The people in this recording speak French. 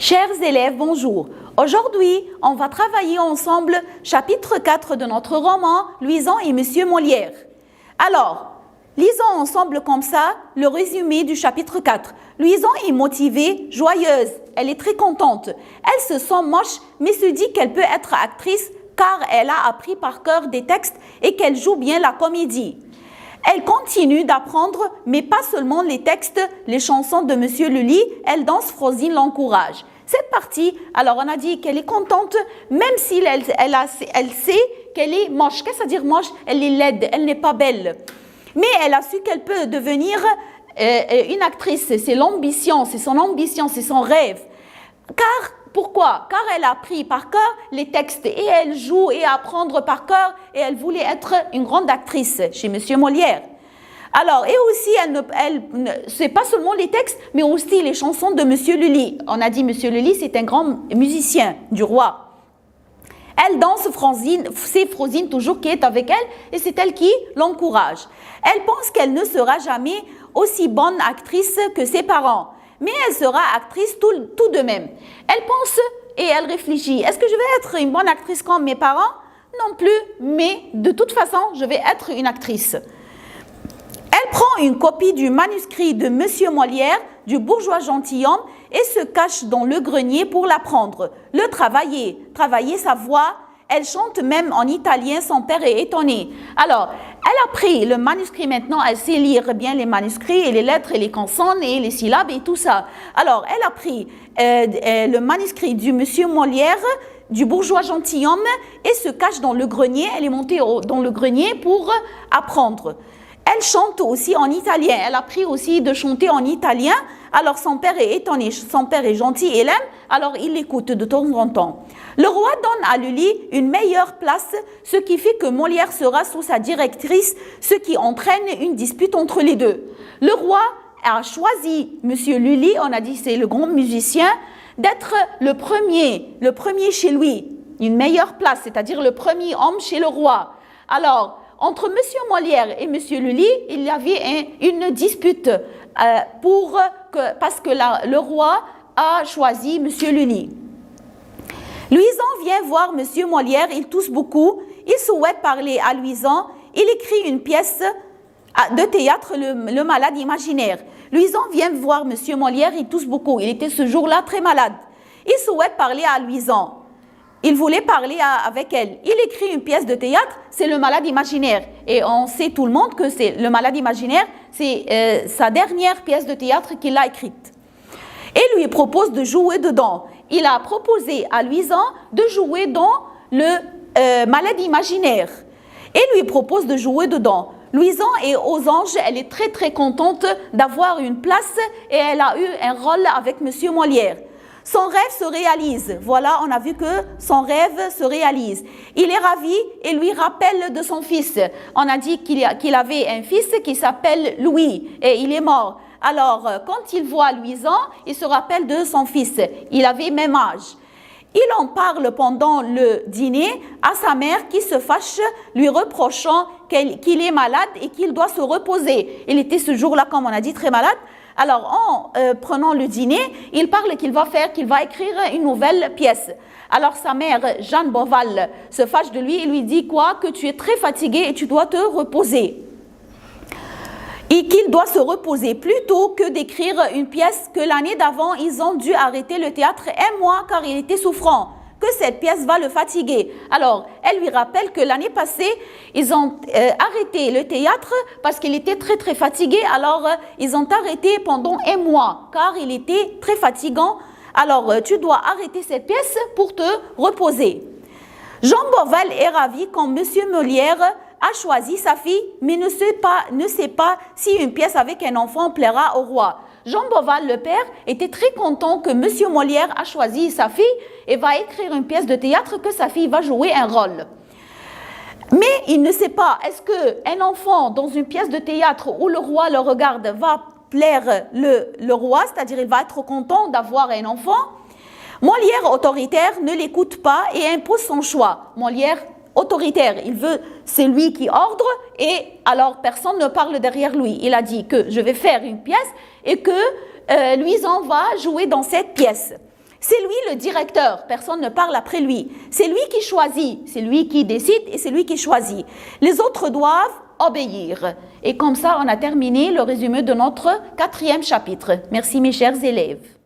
Chers élèves, bonjour. Aujourd'hui, on va travailler ensemble chapitre 4 de notre roman Louison et Monsieur Molière. Alors, lisons ensemble comme ça le résumé du chapitre 4. Louison est motivée, joyeuse, elle est très contente. Elle se sent moche mais se dit qu'elle peut être actrice car elle a appris par cœur des textes et qu'elle joue bien la comédie. Elle continue d'apprendre, mais pas seulement les textes, les chansons de Monsieur Lully, elle danse, Frosine l'encourage. Cette partie, alors on a dit qu'elle est contente, même si elle sait qu'elle est moche. Qu'est-ce que ça veut dire moche? Elle est laide, elle n'est pas belle. Mais elle a su qu'elle peut devenir une actrice, c'est l'ambition, c'est son ambition, c'est son rêve. Pourquoi? Car elle a appris par cœur les textes et elle joue et apprendre par cœur et elle voulait être une grande actrice chez Monsieur Molière. Alors, et aussi, c'est pas seulement les textes, mais aussi les chansons de Monsieur Lully. On a dit Monsieur Lully, c'est un grand musicien du roi. Elle danse Frosine, c'est Frosine toujours qui est avec elle et c'est elle qui l'encourage. Elle pense qu'elle ne sera jamais aussi bonne actrice que ses parents. Mais elle sera actrice tout de même. Elle pense et elle réfléchit. Est-ce que je vais être une bonne actrice comme mes parents? Non plus, mais de toute façon, je vais être une actrice. Elle prend une copie du manuscrit de Monsieur Molière, du bourgeois gentilhomme, et se cache dans le grenier pour l'apprendre, le travailler sa voix. Elle chante même en italien, son père est étonné. Alors, elle a pris le manuscrit maintenant, elle sait lire bien les manuscrits et les lettres et les consonnes et les syllabes et tout ça. Alors, elle a pris le manuscrit du Monsieur Molière, du bourgeois gentilhomme et se cache dans le grenier. Elle est montée dans le grenier pour apprendre. Elle chante aussi en italien. Elle a appris aussi de chanter en italien. Alors, son père est étonné. Son père est gentil et l'aime. Alors, il l'écoute de temps en temps. Le roi donne à Lully une meilleure place, ce qui fait que Molière sera sous sa directrice, ce qui entraîne une dispute entre les deux. Le roi a choisi Monsieur Lully, on a dit c'est le grand musicien, d'être le premier chez lui, une meilleure place, c'est-à-dire le premier homme chez le roi. Alors, entre Monsieur Molière et Monsieur Lully, il y avait une dispute parce que le roi a choisi Monsieur Lully. Louison vient voir Monsieur Molière, il tousse beaucoup, il souhaite parler à Louison, il écrit une pièce de théâtre, le malade imaginaire. Louison vient voir Monsieur Molière, il tousse beaucoup, il était ce jour-là très malade. Il souhaite parler à Louison. Il voulait parler avec elle. Il écrit une pièce de théâtre, c'est le malade imaginaire. Et on sait tout le monde que c'est le malade imaginaire, c'est sa dernière pièce de théâtre qu'il a écrite. Et lui propose de jouer dedans. Il a proposé à Louison de jouer dans le malade imaginaire. Et lui propose de jouer dedans. Louison est aux anges, elle est très très contente d'avoir une place et elle a eu un rôle avec Monsieur Molière. Son rêve se réalise. Voilà, on a vu que son rêve se réalise. Il est ravi et lui rappelle de son fils. On a dit qu'il avait un fils qui s'appelle Louis et il est mort. Alors, quand il voit Louison, il se rappelle de son fils. Il avait même âge. Il en parle pendant le dîner à sa mère qui se fâche, lui reprochant qu'il est malade et qu'il doit se reposer. Il était ce jour-là, comme on a dit, très malade. Alors, en prenant le dîner, il parle qu'il va écrire une nouvelle pièce. Alors, sa mère, Jeanne Boval, se fâche de lui et lui dit quoi? Que tu es très fatigué et tu dois te reposer. Et qu'il doit se reposer plutôt que d'écrire une pièce que l'année d'avant, ils ont dû arrêter le théâtre un mois car il était souffrant, que cette pièce va le fatiguer. Alors, elle lui rappelle que l'année passée, ils ont arrêté le théâtre parce qu'il était très très fatigué. Alors, ils ont arrêté pendant un mois car il était très fatigant. Alors, tu dois arrêter cette pièce pour te reposer. Jean Boval est ravi quand Monsieur Molière a choisi sa fille, mais ne sait pas si une pièce avec un enfant plaira au roi. Jean Boval, le père, était très content que Monsieur Molière a choisi sa fille et va écrire une pièce de théâtre que sa fille va jouer un rôle. Mais il ne sait pas, est-ce qu'un enfant dans une pièce de théâtre où le roi le regarde va plaire le roi, c'est-à-dire il va être content d'avoir un enfant? Molière, autoritaire, ne l'écoute pas et impose son choix. Molière, autoritaire, c'est lui qui ordre et alors personne ne parle derrière lui. Il a dit que je vais faire une pièce et que Louison va jouer dans cette pièce. C'est lui le directeur, personne ne parle après lui. C'est lui qui choisit, c'est lui qui décide et c'est lui qui choisit. Les autres doivent obéir. Et comme ça, on a terminé le résumé de notre 4e chapitre. Merci mes chers élèves.